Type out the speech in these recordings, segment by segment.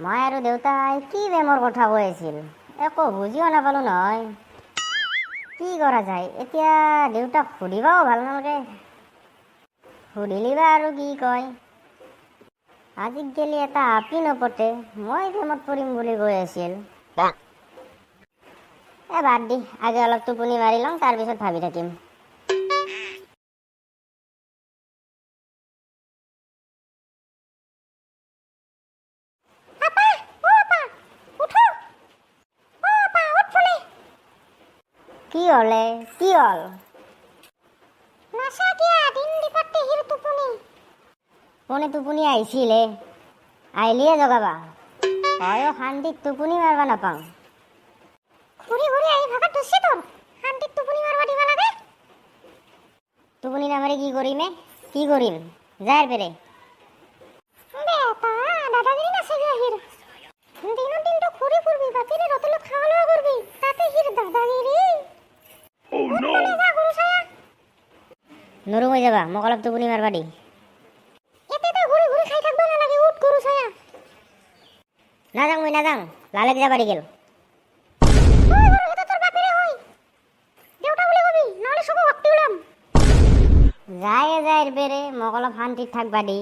মই আৰু দেউতাই কি বেমৰ কথা কৈ আছিল, একো বুজিও নাপালোঁ নহয়। কি কৰা যায় এতিয়া? দেউতাক সুধিবাও ভাল নালাগে, সুধিলিবা আৰু কি কয়। আজিকালি এটা আপি নপতে, মই প্ৰেমত পৰিম বুলি কৈ আছিল। বাদ দি, আগে অলপ টোপনি মাৰি লওঁ, তাৰপিছত ভাবি থাকিম। কি হলে? কি হল? কোনে টোপনি আহিছিলে? আহিলিয়ে জগাবা। হয় শান্তিত টোপনি মাৰবা নাপাওঁ। ঘূৰি ঘূৰি আহি ভাগত ধৰছি তোৰ, শান্তিত টোপনি মাৰবা দিবা লাগে। টোপনি নামাৰি কি কৰিমে? কি কৰিম? যাৰ পেৰে দাদাগিৰি নাচাবি আহিৰ। দিনৰ দিনটো ঘূৰি ফুৰবি, বাপেৰে হোটেলত খাৱা লোৱা কৰবি, তাতে হিৰ দাদাগিৰি। নৰো মই যাবা, মোক অলপ টোপনি মাৰবা দি। ঘূৰি ঘূৰি খাই থাকবা নালাগে, উঠ গৰু চায়া। নাযাওঁ মই নাযাওঁ, লালেক যাবা দি গেল। যায় যায় বেৰে, মোক অলপ শান্তিত থাকবা দি।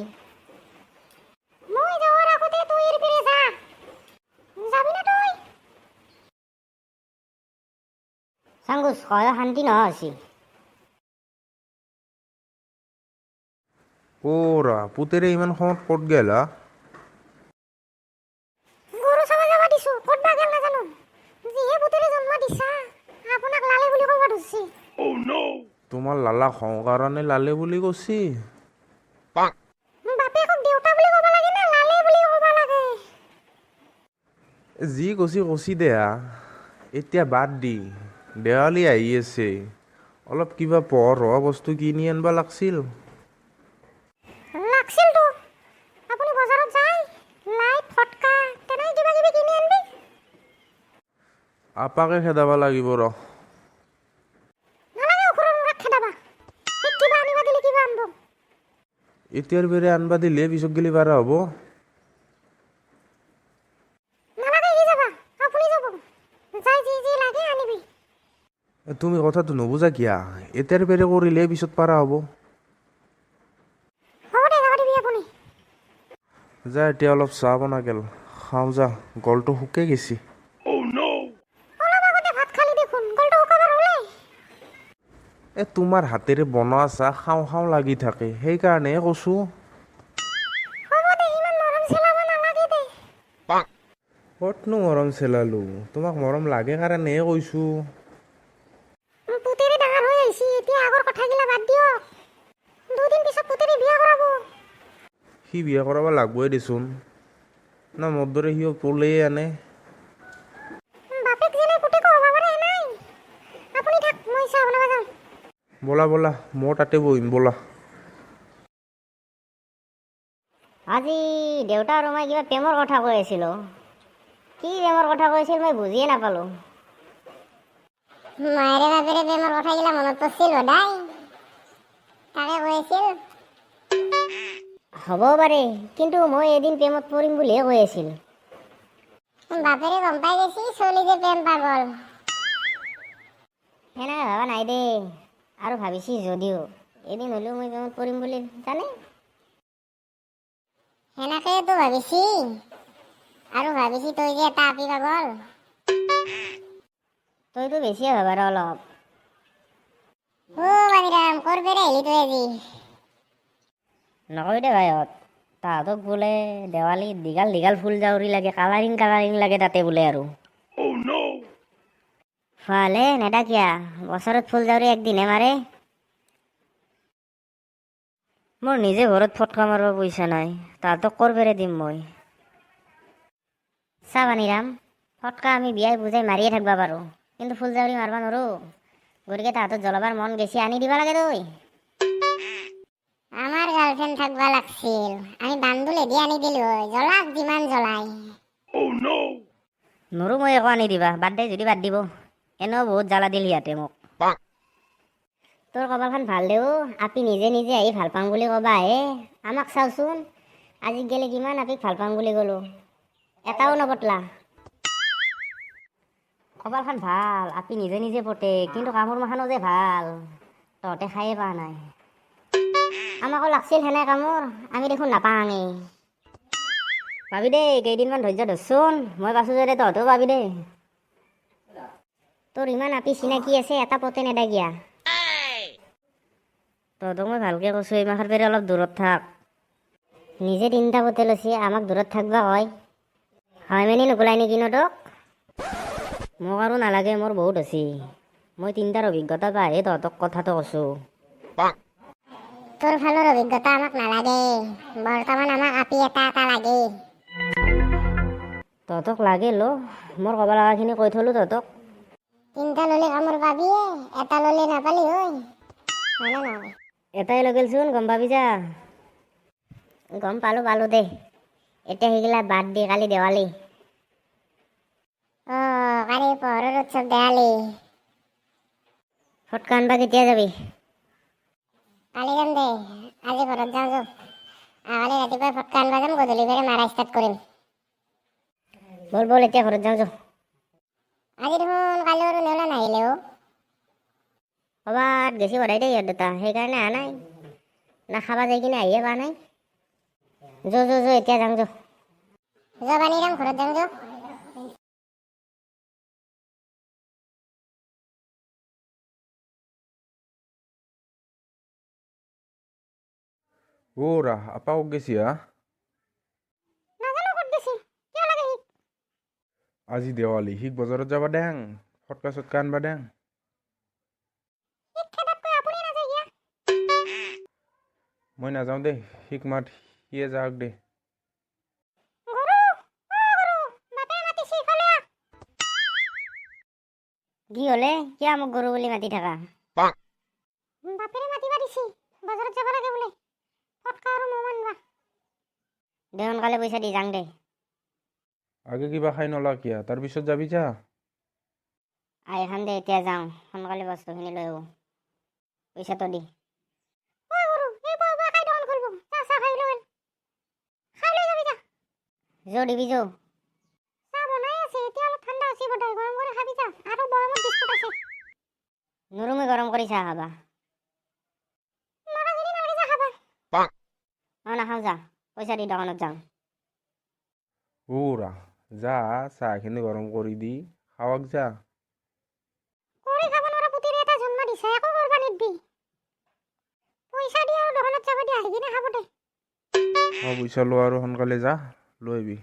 মই যাওয়ার আগতে তুই এর বেরে যা। যাবি না তুই? সাঙ্গুস কয় শান্তি নহয় আছি। ওরা পুতেরে ইমান সময়ত ক'ত গেল হা? গরু চাবা যাবা দিছো, ক'ত বা গেল নাজানো। যিহে পুতেৰে জন্ম দিছা, আপোনাক লালে বুলি কবা ধৰছি। তোমাৰ লালা খং কাৰণে লালে বুলি কৈছি? বাপেকক দেউতা বুলি কবা লাগে না লালে বুলি কবা লাগে? যি কছি কছি দে হা, এতিয়া বাদ দি, দেৱালী আহি আছে, অলপ কিবা পোহৰ হোৱা বস্তু কিনি আনবা লাগছিল। লাগছিল তো, আপুনি বজাৰত যায়, লাইট ফটকা তেনেকে কিবা কিবি কিনি আনবি। আপাকে খেদাবা লাগিব ৰ। নালাগে ওখৰৰ মুৰাক খেদাবা, সেই কিবা আনিবা দিলে কিবা আনব। এতিয়াৰ বেৰে আনবা দিলে পিছত গেলি বাৰা হ'ব। নালাগে সি যাবা, আপুনি যাব, যাই যি যি লাগে আনিবি। তুমি কথাটো নুবুজা কিয়া? এতিয়াৰ বেৰে কৰিলে পিছত পাৰা হ'ব। হ'ব দে, যাবা দিবি আপুনি। যা এতিয়া অলপ চাহ বনা গেল, খাওঁ যা, গলটো শুকে গেছি। অলপ আগতে ভাত খালি দেখোন, গলটো শুকাবার হলে। তোমাৰ হাতেৰে বনোৱা চাহ খাওঁ খাওঁ লাগি থাকে, সেইকাৰণেহে কৈছোঁ। হ'ব দে, ইমান মৰম চেলাব নালাগে দে। ক'তনো মৰম চেলালো, তোমাক মৰম লাগে কাৰণেহে কৈছোঁ। পুতেৰে ডাঙৰ হৈ আহিছি, এতিয়া আগৰ কথাগিলা বাদ দিয়ক। দুদিন পিছত পুতেৰে বিয়া কৰাব। সি বিয়া কৰাব লাগবই দেচোন, না মোৰ দৰে সিও পলেই আনে। বাপেক যেনে পুতেকো হ'ব পাৰে নাই। আপুনি থাক, মই চাহ বনাব যাওঁ। ব'লা ব'লা, মই তাতে বহিম ব'লা। আজি দেউতা আৰু মই কিবা প্ৰেমৰ কথা কৈ আছিলোঁ। কি প্ৰেমৰ কথা কৈছিল মই বুজিয়ে নাপালোঁ। মায়েৰে বাপেৰে প্ৰেমৰ কথাগিলা মনত পৰিছিল সদায়, তাকে কৈ আছিল। হ'ব পাৰে, কিন্তু মই এদিন প্ৰেমত পৰিম বুলিহে কৈ আছিল। বাপেৰে গম পাই গৈছি ছোৱালী যে প্ৰেম পাগল। সেনেকে ভাবা নাই দেই, আৰু ভাবিছি যদিও এদিন হ'লেও মই প্ৰেমত পৰিম বুলি জানে। সেনেকেতো ভাবিছি, আৰু ভাবিছি তই যে এটা আপি পাগল। তইতো বেছিয়ে ভাবা ৰ অলপ। বানিৰাম কৰ পেৰে আহিলি তই আজি? নকবি দে ভাইহঁত, তাহাঁতক বোলে দেৱালীত দীঘাল দীঘাল ফুল জাউৰি লাগে, কালাৰিং কালাৰিং লাগে তাতে বোলে আৰু। ভালে নেদা কিয়া, বছৰত ফুল জাউৰি একদিনহে মাৰে। মোৰ নিজে ঘৰত ফটকা মাৰিব পইচা নাই, তাহাঁতক কৰ পেৰে দিম মই। চা বানিৰাম, ফটকা আমি বিয়াই বুজাই মাৰিয়ে থাকবা পাৰোঁ, কিন্তু ফুল জাউৰি মাৰবা নৰো। গতিকে তাহাঁতক জ্বলাবাৰ মন গেছি আনি দিবা লাগে তই। আমাৰ গাৰ্লফ্ৰেণ্ড থাকবা লাগছিল, আমি বান্দুলেদি আনি দিলো হয়, জ্বলাক যিমান জ্বলাই। নৰো মই একো আনি দিবা, বাদ দে যদি বাদ দিব, এনেও বহুত জ্বালা দিল সিহঁতে মোক। তোৰ কপালখন ভাল দেও, আপি নিজে নিজে আহি ভাল পাওঁ বুলি কবা আহে। আমাক চাওচোন, আজি গেলে কিমান আপিক ভাল পাওঁ বুলি ক'লো, এটাও নপতলা। কপালখন ভাল, আপি নিজে নিজে পতে, কিন্তু কামোৰ মাখানো যে ভাল, তহঁতে খায়ে পোৱা নাই। আমাকো লাগছিল সেনে কামোৰ, আমি দেখোন নাপাঙেই। পাবি দেই, কেইদিনমান ধৈৰ্য ধৰচোন, মই পাছো যদি তহঁতেও পাবি দেই। তোৰ ইমান আপি চিনাকি আছে, এটা পতে নেদাগিয়া। তহঁতক মই ভালকে কৈছো, এই মাখাৰ পেৰে অলপ দূৰত থাক। নিজে তিনিটা পতে লৈছে, আমাক দূৰত থাকবা কয়। হয় মেনি নুকুলাই নেকি ন তোক? মোক আৰু নালাগে, মোৰ বহুত হৈছে। মই তিনিটাৰ অভিজ্ঞতা পাইহে তহঁতক কথাটো কৈছো। তোৰ ফালৰ অভিজ্ঞতা আমাক নালাগে, বৰ্তমান আমাক আপি এটা এটা লাগে। তহঁতক লাগে ল, মোৰ ক'ব লগাখিনি কৈ থলো তহঁতক। তিনিটা ল'লে কামোৰ পাবিয়ে, এটা ল'লে নাপালি হয় নে নহয়? এটাই লগেলচোন, গম পাবি যা। গম পালো পালো দে, এতিয়া সেইগিলা বাদ দি কালি দেৱালী। কালি পোহৰৰ উৎসৱ দেৱালী। ফটকা আনবা কেতিয়া যাবি? কালি যাম দে, আজি ঘৰত যাওঁ যো। কালি ৰাতিপুৱাই ফটকা আনবা যাম, গধূলি ফেৰে মাৰা ষ্টাৰ্ট কৰিম। বল বল এতিয়া ঘৰত যাওঁ যো। আজি দেখোন কালি আৰু নেওলা নাহিলে অ'। ক'ৰবাত গেছি বধাই দেই ইহঁত দুটা, সেইকাৰণে অহা নাই। না খাবা যাই কিনে আহিয়ে পোৱা নাই। যো যো যো এতিয়া যাওঁ যো। যা বানীৰাম, ঘৰত যাওঁ যো। আপা ক'ত গেছি হা? নাজানো ক'ত গেছি, কিয় লাগে সি? আজি দেৱালী, সিক বজাৰত যাবা দেং, ফটকা চটকা আনবা দেং। আপুনি নাযায় কিয়া? মই নাযাওঁ দেই, সিক মাত, সিয়ে যাওক দে। কি হলে? কিয় মোক গৰু বুলি মাতি থাকা? বাপেৰে মাতিবা দিছি, বজাৰত যাব লাগে বোলে, ফটকা আৰু মম আনবা। দে সোনকালে পইচা দি যাং দে। আগে কিবা খাই নলা কিয়া, তাৰপিছত যাবি যা। খাম দে, এতিয়া যাওঁ, সোনকালে বস্তুখিনি লৈ আহোঁ। পইচাটো দি। যৌ দিবি যৌ। নৰো মই গৰম কৰি চাহ খাবা। নাখাওঁ যা, পইচা দি দোকানত যাওঁ। যা, চাহখিনি গৰম কৰি দি, খাৱক যা। কৰি খাব নোৱাৰা পুতেৰে এটা জন্ম দিছা, একো কৰবা নিদবি। পইচা দি আৰু দোকানত যাব দি, আহি কিনে খাব দে। পইচা লো আৰু সোনকালে যা, লৈ আহিবি।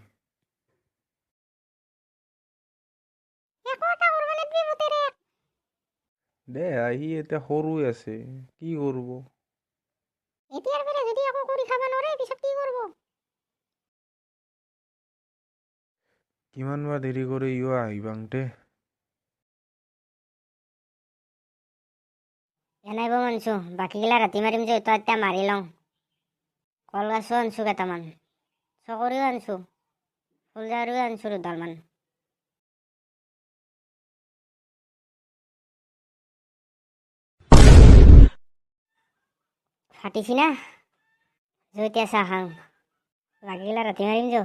দে আহি এতিয়া সৰু আছে, কি কৰব? এতিয়াৰ পৰা যদি একো কৰি খাব নোৱাৰে, পিছত কি কৰব? কিমান বা দেৰি কৰি ইও আহি পাওঁতে। এনাইব মানছো, বাকীগিলা ৰাতি মাৰিম যে, এতিয়া মাৰি লওঁ। কলগছো আনছো কেইটামান, চকৰিও আনছো, ফুলজাৰিও আনছো দুডালমান। ফাটিছি না? যো এতিয়া চাহ খাওঁ, বাকীগিলা ৰাতি মাৰিম যো।